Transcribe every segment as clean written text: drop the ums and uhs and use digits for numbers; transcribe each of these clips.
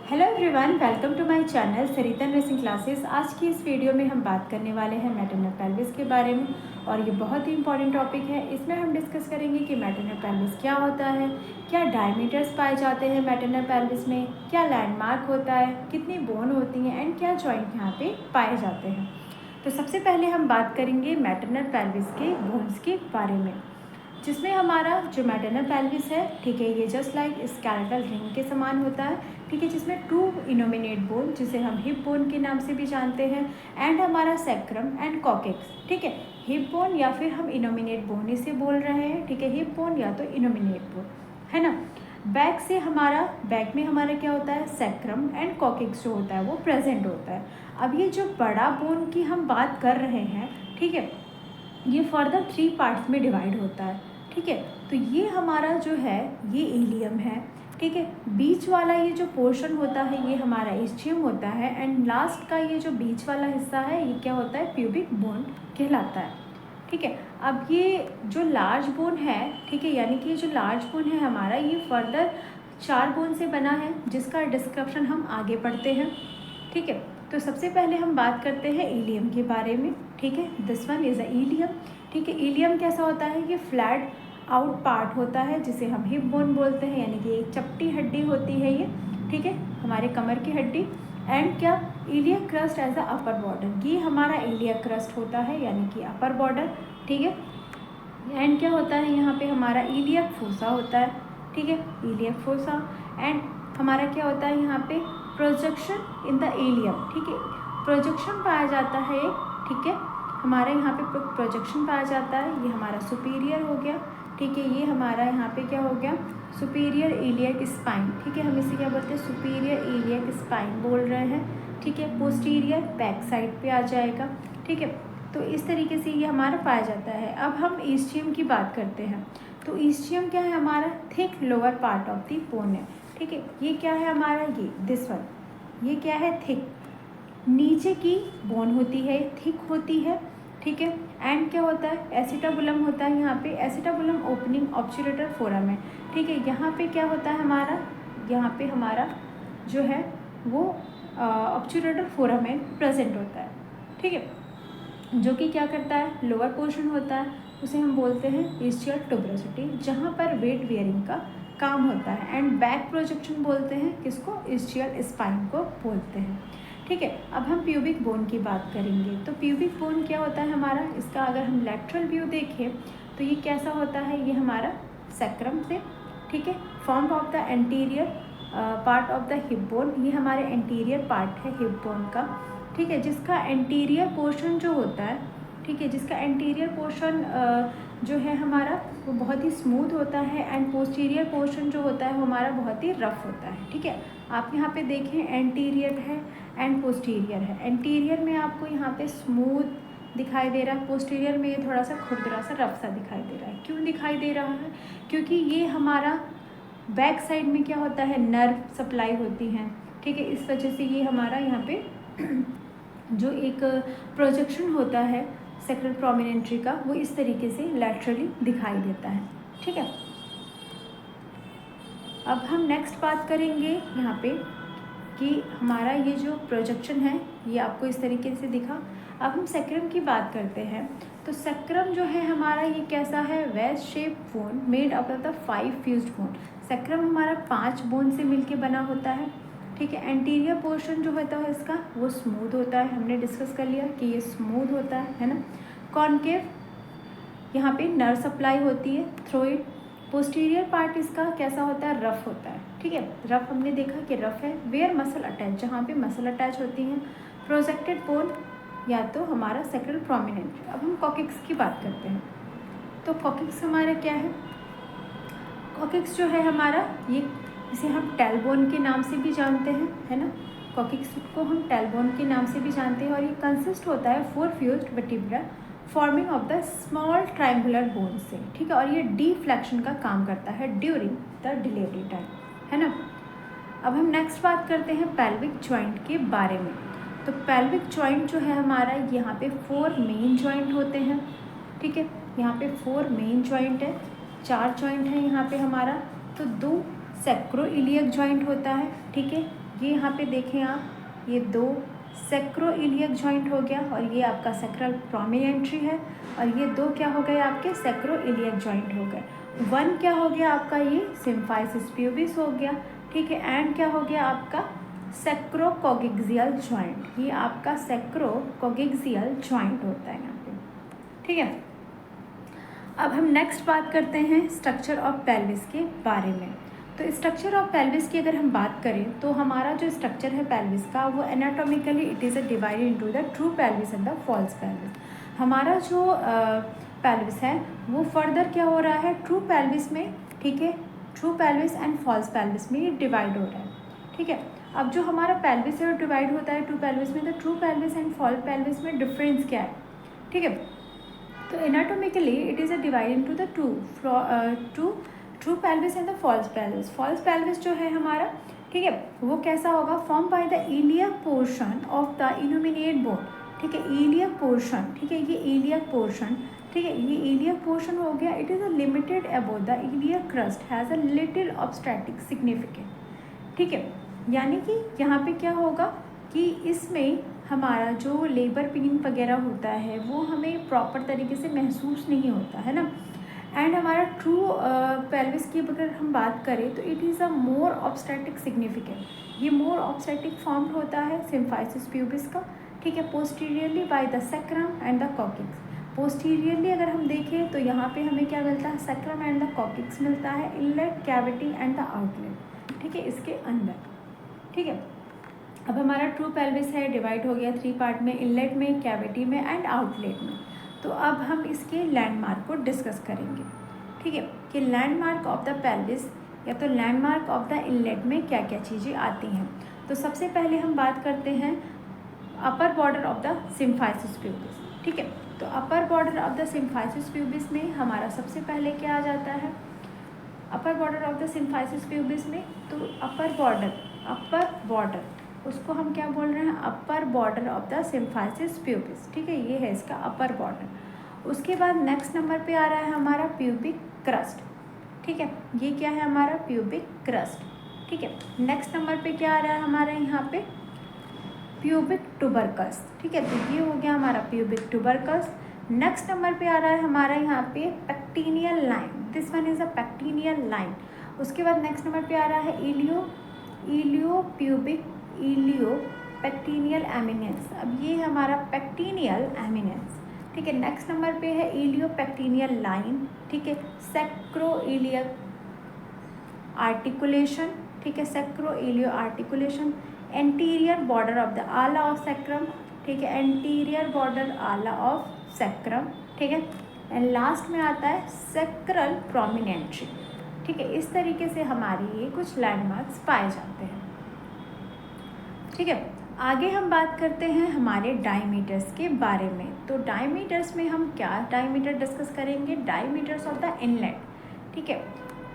Hello everyone, welcome to my channel Sarita nursing classes. आज की इस वीडियो में हम बात करने वाले हैं मैटरनल पेल्विस के बारे में और ये बहुत ही इंपॉर्टेंट टॉपिक है। इसमें हम डिस्कस करेंगे कि मैटरनल पेल्विस क्या होता है, क्या डायमीटर्स पाए जाते हैं मैटरनल पेल्विस में, क्या लैंडमार्क होता है, कितनी बोन होती हैं एंड क्या जॉइंट यहाँ पे पाए जाते हैं। तो सबसे पहले हम बात करेंगे मैटरनल पेल्विस के बोन्स के बारे में, जिसमें हमारा जो मैटरनल पेल्विस है, ठीक है, ये जस्ट लाइक स्केलेटल रिंग के समान होता है, ठीक है, जिसमें टू इनोमिनेट बोन, जिसे हम हिप बोन के नाम से भी जानते हैं, एंड हमारा सेक्रम एंड कॉकेक्स, ठीक है। हिप बोन या फिर हम इनोमिनेट बोन इसे बोल रहे हैं, ठीक है, हिप बोन या तो इनोमिनेट बोन, है ना। बैक से हमारा, बैक में हमारा क्या होता है, सेक्रम एंड कॉकेक्स जो होता है वो प्रेजेंट होता है। अब ये जो बड़ा बोन की हम बात कर रहे हैं, ठीक है, ये फर्दर 3 पार्ट्स में डिवाइड होता है, ठीक है। तो ये हमारा जो है ये इलियम है, ठीक है। बीच वाला ये जो पोर्शन होता है ये हमारा इस्चियम होता है, एंड लास्ट का ये जो बीच वाला हिस्सा है ये क्या होता है, प्यूबिक बोन कहलाता है, ठीक है। अब ये जो लार्ज बोन है, ठीक है, यानी कि ये जो लार्ज बोन है हमारा, ये फर्दर 4 बोन से बना है, जिसका डिस्क्रिप्शन हम आगे पढ़ते हैं, ठीक है। तो सबसे पहले हम बात करते हैं इलियम के बारे में, ठीक है। This one is a ilium, ठीक है। इलियम कैसा होता है, ये फ्लैट आउट पार्ट होता है, जिसे हम हिप बोन बोलते हैं, यानी कि एक चपटी हड्डी होती है ये, ठीक है, हमारे कमर की हड्डी। एंड क्या, iliac crest as a upper border, ये हमारा इलियक क्रस्ट होता है, यानी कि अपर बॉर्डर, ठीक है। एंड क्या होता है, यहाँ पे हमारा इलियक फोसा होता है, ठीक है, इलियक फोसा। एंड हमारा क्या होता है यहाँ पे, प्रोजेक्शन इन द इलियम, ठीक है, प्रोजेक्शन पाया जाता है, ठीक है, हमारे यहाँ पे प्रोजेक्शन पाया जाता है। ये हमारा सुपीरियर हो गया, ठीक है, ये हमारा यहाँ पे क्या हो गया, सुपीरियर इलियक स्पाइन, ठीक है, हम इसे क्या बोलते हैं, सुपीरियर इलियक स्पाइन बोल रहे हैं, ठीक है। पोस्टीरियर बैक साइड पे आ जाएगा, ठीक है। तो इस तरीके से ये हमारा पाया जाता है। अब हम ईस्चियम की बात करते हैं। तो ईस्चियम क्या है, हमारा thick lower part of the bone है, ठीक है। ये क्या है हमारा, ये दिस वन, ये क्या है, थिक, नीचे की बोन होती है, थिक होती है, ठीक है। एंड क्या होता है, एसिटाबुलम होता है यहाँ पे, एसिटाबुलम ओपनिंग ऑब्चुरेटर फोरम है, ठीक है। यहाँ पे क्या होता है हमारा, यहाँ पे हमारा जो है वो ऑब्चुरेटर फोरम में प्रेजेंट होता है, ठीक है, जो कि क्या करता है, लोअर पोर्शन होता है, उसे हम बोलते हैं इस्चियल ट्यूबरोसिटी, जहाँ पर वेट बियरिंग का काम होता है। एंड बैक प्रोजेक्शन बोलते हैं किसको, इस्चियल स्पाइन को बोलते हैं, ठीक है। अब हम प्यूबिक बोन की बात करेंगे। तो प्यूबिक बोन क्या होता है हमारा, इसका अगर हम लेटरल व्यू देखें तो ये कैसा होता है, ये हमारा सेक्रम से, ठीक है, form of the anterior part of the hip bone, ये हमारे एंटीरियर पार्ट है हिप बोन का, ठीक है, जिसका एंटीरियर पोर्शन जो होता है, ठीक है, जिसका एंटीरियर पोर्शन जो है हमारा वो बहुत ही स्मूथ होता है, एंड पोस्टीरियर पोर्शन जो होता है वो हमारा बहुत ही रफ होता है, ठीक है। आप यहाँ पे देखें, एंटीरियर है एंड पोस्टीरियर है। एंटीरियर में आपको यहाँ पे स्मूथ दिखाई दे रहा है, पोस्टीरियर में ये थोड़ा सा खुरदरा सा रफ सा दिखाई दे रहा है। क्यों दिखाई दे रहा है, क्योंकि ये हमारा बैक साइड में क्या होता है, नर्व सप्लाई होती हैं, ठीक है, इस वजह से ये हमारा यहाँ पे जो एक प्रोजेक्शन होता है सेक्रल प्रोमिनेंटरी का, वो इस तरीके से लैटरली दिखाई देता है, ठीक है। अब हम नेक्स्ट बात करेंगे यहाँ पे कि हमारा ये जो प्रोजेक्शन है ये आपको इस तरीके से दिखा। अब हम सेक्रम की बात करते हैं। तो सेक्रम जो है हमारा ये कैसा है, veg shape bone made up of the 5 fused bone. Sacrum हमारा 5 बोन से मिलके बना होता है, ठीक है। एंटीरियर पोर्शन जो होता है इसका वो स्मूथ होता है, हमने डिस्कस कर लिया कि ये स्मूथ होता है ना। कॉन्केव, यहाँ पे नर्व सप्लाई होती है थ्रू इट। पोस्टीरियर पार्ट इसका कैसा होता है, रफ होता है, ठीक है, रफ हमने देखा कि रफ है। वेयर मसल अटैच, जहाँ पे मसल अटैच होती हैं। प्रोजेक्टेड बोन या तो हमारा सेक्रल प्रोमिनेंट। अब हम कॉकेक्स की बात करते हैं। तो कॉकेक्स हमारा क्या है, कॉकेक्स जो है हमारा ये, इसे हम टेलबोन के नाम से भी जानते हैं, है ना, कॉकेक्स को हम टेलबोन के नाम से भी जानते हैं। और ये कंसिस्ट होता है 4 fused vertebra forming of the small triangular bone से, ठीक है। और ये डिफ्लेक्शन का काम करता है ड्यूरिंग द डिलीवरी टाइम, है ना। अब हम नेक्स्ट बात करते हैं पेल्विक जॉइंट के बारे में। तो पेल्विक जॉइंट जो है हमारा, यहाँ पे 4 मेन जॉइंट होते हैं, ठीक है, यहाँ पे 4 मेन जॉइंट है, 4 जॉइंट है यहाँ पे हमारा। तो 2 सेक्रोइलियक जॉइंट होता है, ठीक है, ये यहाँ पे देखें आप, ये 2 सैक्रोइलियक जॉइंट हो गया और ये आपका सैक्रल प्रोमिनेंट्री है, और ये 2 क्या हो गए आपके सैक्रोइलियक जॉइंट हो गए। 1 क्या हो गया आपका, ये सिम्फाइसिस प्यूबिस हो गया, ठीक है। एंड क्या हो गया आपका सैक्रोकोगिक्सियल जॉइंट, ये आपका सैक्रोकोगिक्सियल जॉइंट होता है यहाँ पे, ठीक है। अब हम नेक्स्ट बात करते हैं स्ट्रक्चर ऑफ पेल्विस के बारे में। तो स्ट्रक्चर ऑफ पेल्विस की अगर हम बात करें तो हमारा जो स्ट्रक्चर है पेल्विस का वो anatomically it is divided into the true pelvis and the false pelvis. हमारा जो पेल्विस है वो फर्दर क्या हो रहा है ट्रू पेल्विस में, ठीक है, true pelvis and false pelvis में ये डिवाइड हो रहा है, ठीक है। अब जो हमारा पेल्विस है वो डिवाइड होता है ट्रू पेल्विस में, तो true pelvis and false pelvis में डिफरेंस क्या है, ठीक है। तो anatomically it is divide into the true pelvis and the false pelvis. False pelvis जो है हमारा, ठीक है, वो कैसा होगा, form by the iliac portion of the illuminate bone, ठीक है, इलियक पोर्शन, ठीक है, ये इलियक पोर्शन, ठीक है, ये इलियक पोर्शन हो गया। It is a limited above the iliac crest has a little obstetric significant, ठीक है। यानी कि यहाँ पे क्या होगा कि इसमें हमारा जो लेबर पेन वगैरह होता है वो हमें प्रॉपर तरीके से महसूस नहीं होता है ना। एंड हमारा ट्रू पेल्विस की अगर हम बात करें तो it is a more obstetric significant, ये मोर ऑब्स्ट्रैक्टिक फॉर्म होता है सिम्फाइसिस प्यूबिस का, ठीक है, posteriorly by the sacrum and the coccyx. Posteriorly अगर हम देखें तो यहाँ पे हमें क्या मिलता है, सैक्रम एंड द कॉकिक्स मिलता है, inlet cavity and the outlet, ठीक है, इसके अंदर, ठीक है। अब हमारा ट्रू पेल्विस है डिवाइड हो गया 3 पार्ट में, इनलेट में, कैविटी में एंड आउटलेट में। तो अब हम इसके लैंडमार्क को डिस्कस करेंगे, ठीक है, कि लैंडमार्क ऑफ द पेल्विस या तो लैंडमार्क ऑफ द इनलेट में क्या क्या चीज़ें आती हैं। तो सबसे पहले हम बात करते हैं अपर border of the symphysis pubis, ठीक है। तो अपर border of the symphysis pubis में हमारा सबसे पहले क्या आ जाता है, अपर border of the symphysis pubis में, तो अपर बॉर्डर उसको हम क्या बोल रहे हैं, अपर border of the symphysis pubis, ठीक है, ये है इसका अपर बॉर्डर। उसके बाद नेक्स्ट नंबर पे आ रहा है हमारा प्यूबिक क्रस्ट, ठीक है, ये क्या है हमारा प्यूबिक क्रस्ट, ठीक है। नेक्स्ट नंबर पे क्या आ रहा है हमारा यहाँ पे प्यूबिक ट्यूबरकल्स, ठीक है, तो ये हो गया हमारा प्यूबिक ट्यूबरकल्स। नेक्स्ट नंबर पे आ रहा है हमारा यहाँ पे pectineal line, this one is a pectineal line. उसके बाद नेक्स्ट नंबर पे आ रहा है इलियो पेक्टिनियल एमिनेंस, अब ये हमारा पेक्टिनियल एमिनेंस, ठीक है। नेक्स्ट नंबर पे है इलियो पेक्टिनियल लाइन, ठीक है, सैक्रोइलियक आर्टिकुलेशन, ठीक है, sacroiliac articulation, anterior border of the ala of sacrum, ठीक है, anterior border ala of sacrum, ठीक है, एंड लास्ट में आता है सैक्रल प्रोमिनेंट्री, ठीक है। इस तरीके से हमारे ये कुछ लैंडमार्क्स पाए जाते हैं, ठीक है। आगे हम बात करते हैं हमारे डायमीटर्स के बारे में। तो डायमीटर्स में हम क्या डायमीटर डिस्कस करेंगे, डायमीटर्स ऑफ द इनलेट, ठीक है।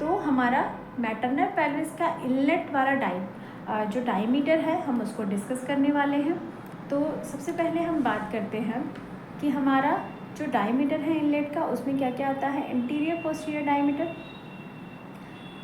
तो हमारा मैटरनल पेल्विस का इनलेट वाला जो डायमीटर है हम उसको डिस्कस करने वाले हैं। तो सबसे पहले हम बात करते हैं कि हमारा जो डायमीटर है इनलेट का उसमें क्या क्या आता है, interior posterior diameter,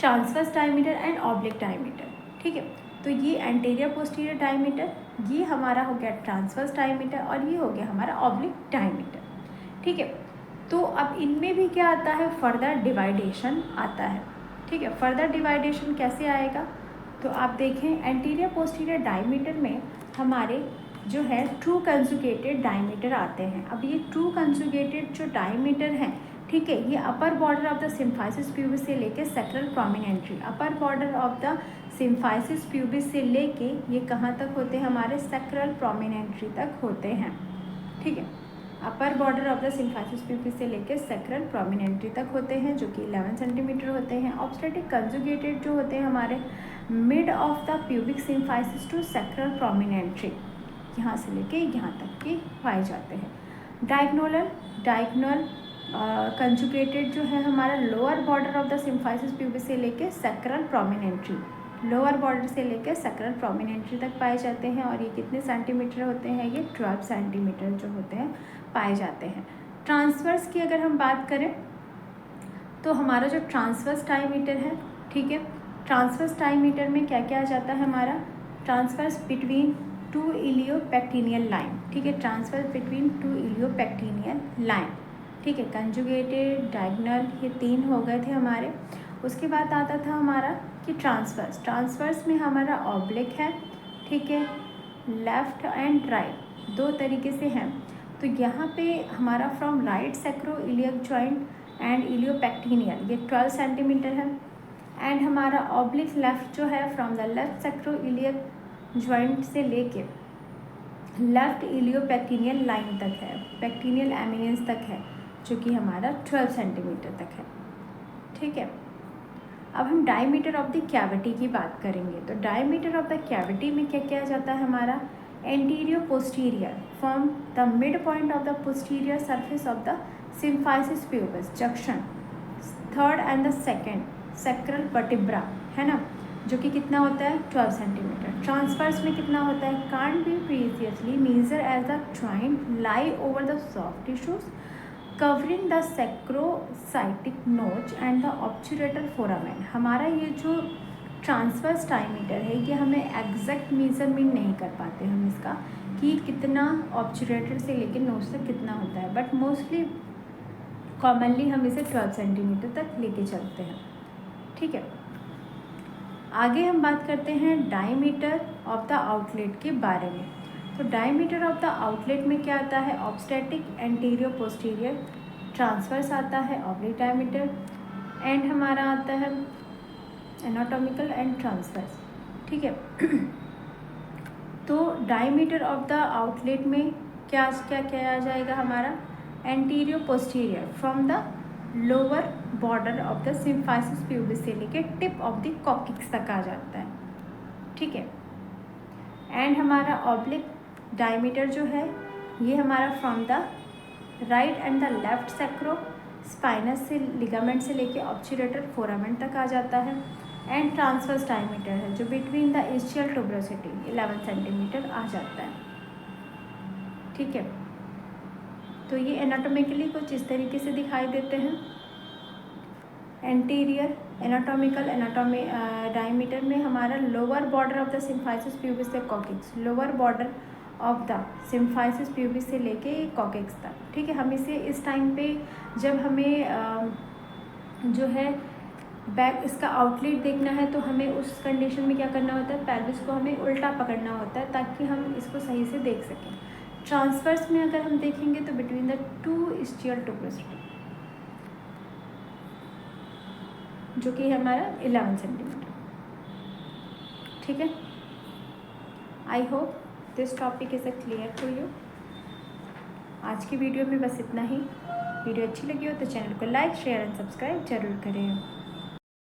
transverse diameter and oblique diameter, ठीक है। तो ये एंटीरियर पोस्टीरियर डायमीटर, ये हमारा हो गया ट्रांसवर्स डायमीटर और ये हो गया हमारा ऑब्लिक डायमीटर, ठीक है। तो अब इनमें भी क्या आता है, फर्दर डिवाइडेशन आता है, ठीक है। फर्दर डिवाइडेशन कैसे आएगा, तो आप देखें एंटीरियर पोस्टीरियर डायमीटर में हमारे जो है ट्रू कंजुगेटेड डायमीटर आते हैं। अब ये ट्रू कंजुगेटेड जो डायमीटर हैं, ठीक है, ये upper border of the symphysis pubis से लेके sacral promontory, upper border of the symphysis pubis से लेके ये कहाँ तक होते हैं, हमारे सैक्रल प्रोमिनेंट्री तक होते हैं, ठीक है। अपर border of the symphysis pubis से लेके सैक्रल प्रोमिनेंट्री तक होते हैं जो कि 11 सेंटीमीटर होते हैं। ऑब्स्ट्रेटिक कंजुगेटेड जो होते हैं हमारे mid of the pubic symphysis to sacral promontory, यहाँ से लेके यहाँ तक के पाए जाते हैं। डायगोनल कंजुगेटेड जो है हमारा lower border of the symphysis pubis से लेके सैक्रल प्रोमिनेंट्री, लोअर बॉर्डर से लेकर सैक्रल प्रोमिनेंट्री तक पाए जाते हैं। और ये कितने सेंटीमीटर होते हैं, ये 12 सेंटीमीटर जो होते हैं पाए जाते हैं। ट्रांसवर्स की अगर हम बात करें तो हमारा जो ट्रांसवर्स डायमीटर है, ठीक है, ट्रांसवर्स डायमीटर में क्या क्या आ जाता है हमारा, ट्रांसफर्स बिटवीन टू इलियोपेक्टिनियल लाइन, ठीक है, ट्रांसफर बिटवीन टू इलियोपेक्टिनियल लाइन, ठीक है। कंजुगेटेड, डायगोनल, ये 3 हो गए थे हमारे। उसके बाद आता था हमारा कि ट्रांसफर्स में हमारा ऑब्लिक है, ठीक है, लेफ्ट एंड राइट 2 तरीके से हैं। तो यहाँ पे हमारा from right sacroiliac joint and iliopectineal ये 12 सेंटीमीटर है। एंड हमारा ऑब्लिक लेफ्ट जो है from the left sacroiliac joint से लेके लेफ्ट इलियोपेक्टिनियल लाइन तक है, पेक्टिनियल एमिनेंस तक है, जो कि हमारा 12 सेंटीमीटर तक है, ठीक है। अब हम डायमीटर ऑफ द कैविटी की बात करेंगे। तो डायमीटर ऑफ द कैविटी में क्या किया जाता है हमारा, anterior posterior from the mid point of the posterior surface of the symphysis pubis junction 3rd and the 2nd sacral vertebra, है ना, जो कि कितना होता है 12 सेंटीमीटर। ट्रांसफर्स में कितना होता है, can't be previously measure as the joint lie over the soft tissues covering the sacrosciatic notch and the ऑब्चुरेटर foramen. हमारा ये जो ट्रांसफर्स डायमीटर है ये हमें एग्जैक्ट मेजरमेंट नहीं कर पाते हम इसका कि कितना ऑब्चुरेटर से लेकर नोच तक कितना होता है, बट मोस्टली कॉमनली हम इसे 12 सेंटीमीटर तक लेके चलते हैं, ठीक है। आगे हम बात करते हैं डायमीटर ऑफ द आउटलेट के बारे में। तो डायमीटर ऑफ द आउटलेट में क्या आता है, ऑब्स्टैटिक, एंटीरियर पोस्टीरियर, ट्रांसवर्स आता है ऑब्लिक डायमीटर, एंड हमारा आता है एनाटॉमिकल एंड ट्रांसवर्स, ठीक है। तो डायमीटर ऑफ द आउटलेट में क्या क्या किया जाएगा हमारा, anterior posterior from the lower border of the symphysis pubis से लेके टिप ऑफ द कॉकिक्स तक आ जाता है, ठीक है। एंड हमारा ऑब्लिक डायमीटर जो है ये हमारा from the right and the left sacrospinous से लिगामेंट से लेके ऑब्चुरेटर फोरामेन तक आ जाता है। एंड ट्रांसवर्स डायमीटर है जो between the ischial tuberosity 11 centimetre आ जाता है, ठीक है। तो ये एनाटॉमिकली कुछ इस तरीके से दिखाई देते हैं। एंटीरियर एनाटॉमिकल डायमीटर में हमारा lower border of the symphysis pubis से coccyx, lower border of the symphysis pubis से लेके कॉकिक्स तक, ठीक है। हम इसे इस टाइम पे जब हमें जो है बैक इसका आउटलेट देखना है तो हमें उस कंडीशन में क्या करना होता है, पेल्विस को हमें उल्टा पकड़ना होता है ताकि हम इसको सही से देख सकें। ट्रांसवर्स में अगर हम देखेंगे तो बिटवीन द 2 इस्चियल ट्यूबरोसिटी जो कि हमारा 11 सेंटीमीटर, ठीक है। I hope this topic is a clear to you. आज की वीडियो में बस इतना ही। वीडियो अच्छी लगी हो तो चैनल को लाइक, शेयर एंड सब्सक्राइब जरूर करें।